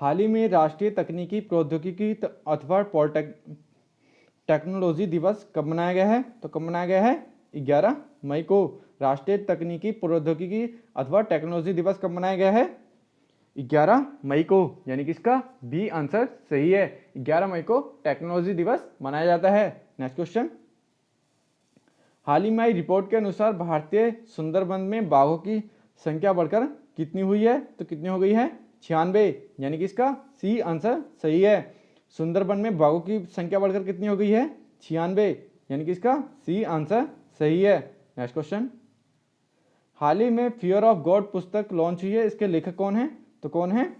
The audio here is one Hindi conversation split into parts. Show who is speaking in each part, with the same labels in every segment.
Speaker 1: हाल ही में राष्ट्रीय तकनीकी प्रौद्योगिकी अथवा टेक्नोलॉजी दिवस कब मनाया गया है? तो कब मनाया गया है? 11 मई को। राष्ट्रीय तकनीकी प्रौद्योगिकी अथवा टेक्नोलॉजी दिवस कब मनाया गया है? 11 मई को, यानी कि इसका बी आंसर सही है। 11 मई को टेक्नोलॉजी दिवस मनाया जाता है। नेक्स्ट क्वेश्चन, हाल ही में आई रिपोर्ट के अनुसार भारतीय सुंदरबन में बाघों की संख्या बढ़कर कितनी हुई है? तो कितनी हो गई है? 96, यानी कि इसका सी आंसर सही है। सुंदरबन में बाघों की संख्या बढ़कर कितनी हो गई है? 96, यानी कि इसका सी आंसर सही है। नेक्स्ट क्वेश्चन, हाल ही में फियर ऑफ गॉड पुस्तक लॉन्च हुई है, इसके लेखक कौन है? तो कौन है?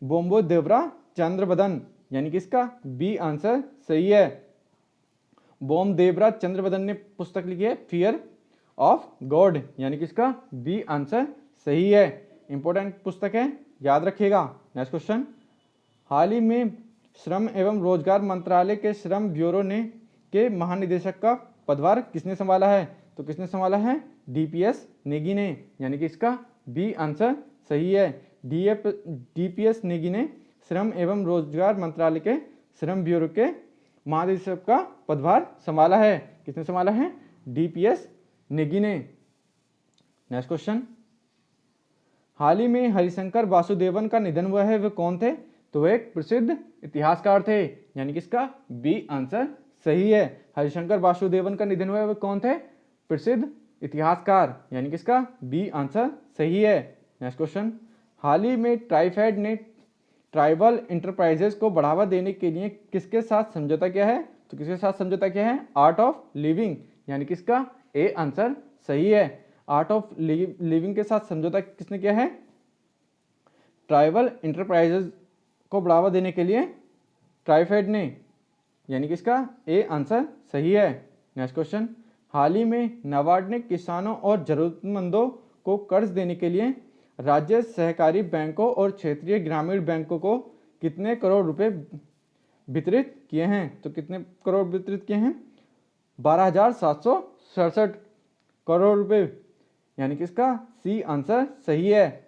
Speaker 1: बोम्बदेवरा चंद्रबदन, यानी कि इसका बी आंसर सही है। बोम्बदेवरा चंद्रबदन ने पुस्तक लिखी है फियर ऑफ गॉड, यानी कि इसका बी आंसर सही है। इंपॉर्टेंट पुस्तक है, याद रखिएगा। नेक्स्ट क्वेश्चन, हाल ही में श्रम एवं रोजगार मंत्रालय के श्रम ब्यूरो ने के महानिदेशक का पदभार किसने संभाला है? तो किसने संभाला है? डीपीएस नेगी ने, यानी कि इसका बी आंसर सही है। डीपीएस नेगी ने श्रम एवं रोजगार मंत्रालय के श्रम ब्यूरो के महानिदेशक का पदभार संभाला है। किसने संभाला है? डीपीएस नेगी ने। नेक्स्ट क्वेश्चन, हाल ही में हरिशंकर वासुदेवन का निधन हुआ है, वे कौन थे? तो वे एक प्रसिद्ध इतिहासकार थे, यानी कि इसका बी आंसर सही है। हरिशंकर वासुदेवन का निधन हुआ है, वे कौन थे? प्रसिद्ध इतिहासकार, यानी कि इसका बी आंसर सही है। नेक्स्ट क्वेश्चन, हाल ही में ट्राइफेड ने ट्राइबल इंटरप्राइजेस को बढ़ावा देने के लिए किसके साथ समझौता किया है? तो किसके साथ समझौता किया है? आर्ट ऑफ लिविंग, यानी कि इसका ए आंसर सही है। आर्ट ऑफ लिविंग के साथ समझौता किसने किया है? ट्राइबल इंटरप्राइजेस को बढ़ावा देने के लिए ट्राइफेड ने, यानी कि इसका ए आंसर सही है। नेक्स्ट क्वेश्चन, हाल ही में नाबार्ड ने किसानों और जरूरतमंदों को कर्ज देने के लिए राज्य सहकारी बैंकों और क्षेत्रीय ग्रामीण बैंकों को कितने करोड़ रुपए वितरित किए हैं? तो कितने करोड़ वितरित किए हैं? 12,767 करोड़ रुपए, यानी कि इसका सी आंसर सही है।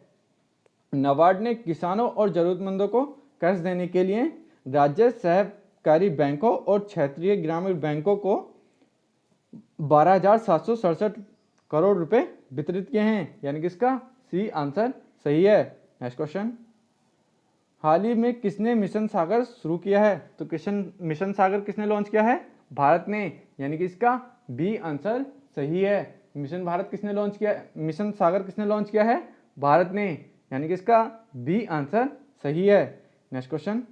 Speaker 1: नाबार्ड ने किसानों और जरूरतमंदों को कर्ज देने के लिए राज्य सहकारी बैंकों और क्षेत्रीय ग्रामीण बैंकों को 12,767 करोड़ रुपए वितरित किए हैं, यानी कि इसका सी आंसर सही है। नेक्स्ट क्वेश्चन, हाल ही में किसने मिशन सागर शुरू किया है? तो मिशन सागर किसने लॉन्च किया है? भारत ने, यानी कि इसका बी आंसर सही है। मिशन सागर किसने लॉन्च किया है? भारत ने, यानी कि इसका बी आंसर सही है। नेक्स्ट क्वेश्चन,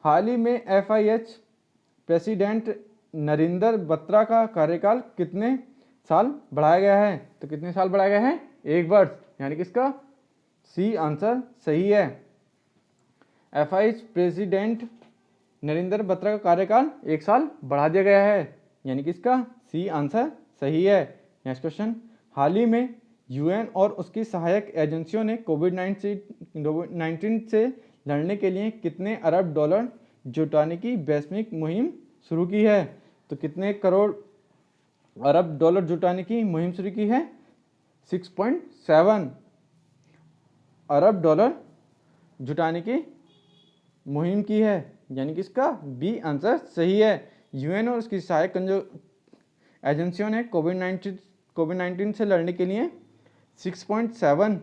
Speaker 1: हाल ही में FIH प्रेसिडेंट नरेंद्र बत्रा का कार्यकाल कितने साल बढ़ाया गया है? तो कितने साल बढ़ाया गया है? 1 वर्ष, यानी कि इसका सी आंसर सही है। FIH प्रेसिडेंट नरेंद्र बत्रा का कार्यकाल 1 साल बढ़ा दिया गया है, यानी कि इसका सी आंसर सही है। नेक्स्ट क्वेश्चन, हाल ही में UN और उसकी सहायक एजेंसियों ने कोविड-19 से लड़ने के लिए कितने अरब डॉलर जुटाने की वैश्विक मुहिम शुरू की है? तो कितने करोड़ अरब डॉलर जुटाने की मुहिम शुरू की है? 6.7 अरब डॉलर जुटाने की मुहिम की है, यानी कि इसका बी आंसर सही है। UN और उसकी सहायक एजेंसियों ने कोविड-19 से लड़ने के लिए 6.7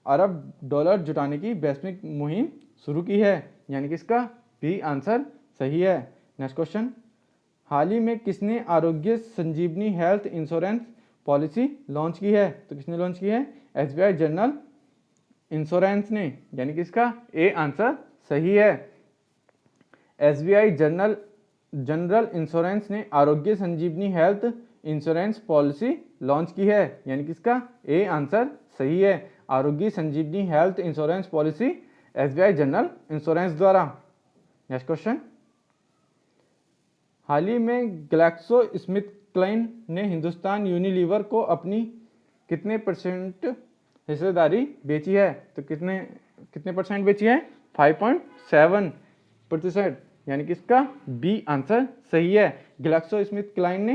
Speaker 1: अरब डॉलर जुटाने की वैश्विक मुहिम शुरू की है, यानी कि इसका बी आंसर सही है। नेक्स्ट क्वेश्चन, हाल ही में किसने आरोग्य Sanjeevani health insurance policy launch की है? तो किसने लॉन्च की है? SBI जनरल इंश्योरेंस ने, यानी कि इसका ए आंसर सही है। SBI जनरल इंश्योरेंस ने आरोग्य Sanjeevani health insurance policy launch की है, यानी कि इसका ए आंसर सही है। Arogya Sanjeevani health insurance policy SBI general insurance द्वारा। नेक्स्ट क्वेश्चन, हाल ही में ग्लैक्सोस्मिथक्लाइन ने हिंदुस्तान यूनिलीवर को अपनी कितने % हिस्सेदारी बेची है? तो कितने % बेची है? 5.7%, यानी कि इसका बी आंसर सही है। ग्लैक्सोस्मिथक्लाइन ने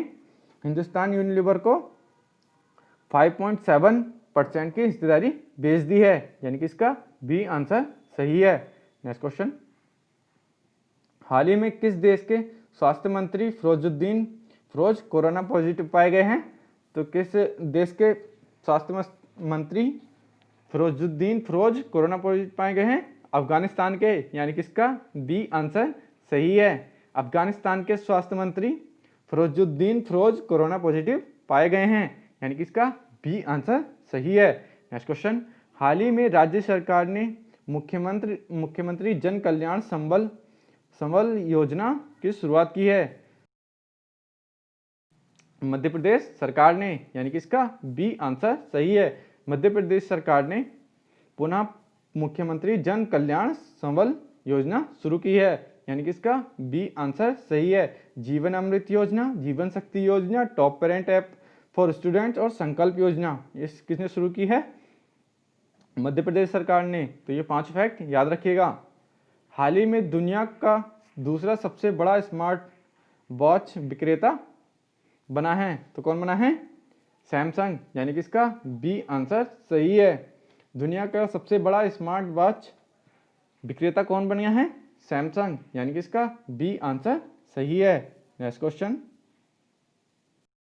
Speaker 1: हिंदुस्तान यूनिलीवर को 5.7 % की हिस्सेदारी बेच दी है, यानी कि इसका बी आंसर सही है। नेक्स्ट क्वेश्चन, हाल ही में किस देश के स्वास्थ्य मंत्री फिरोज कोरोना पॉजिटिव पाए गए हैं? तो किस देश के स्वास्थ्य मंत्री फिरोज कोरोना पॉजिटिव पाए गए हैं? अफगानिस्तान के, यानी कि इसका बी आंसर सही है। अफगानिस्तान के स्वास्थ्य मंत्री फिरोज कोरोना पॉजिटिव पाए गए हैं, यानी कि इसका बी आंसर सही है। नेक्स्ट क्वेश्चन, हाल ही में राज्य सरकार ने मुख्यमंत्री जन कल्याण संबल योजना की शुरुआत की है? मध्य प्रदेश सरकार ने, यानी कि इसका बी आंसर सही है। मध्य प्रदेश सरकार ने पुनः मुख्यमंत्री जन कल्याण संबल योजना शुरू की है, यानी कि इसका बी आंसर सही है। जीवन अमृत योजना, जीवन शक्ति योजना, top parent app for students और संकल्प योजना, ये किसने शुरू की है? मध्य प्रदेश सरकार ने। तो ये 5 फैक्ट याद रखिएगा। हाल ही में दुनिया का दूसरा सबसे बड़ा स्मार्ट वॉच विक्रेता बना है, तो कौन बना है? सैमसंग, यानी कि इसका बी आंसर सही है। दुनिया का सबसे बड़ा स्मार्ट वॉच विक्रेता कौन बना है? सैमसंग, यानी कि इसका बी आंसर सही है। Next question,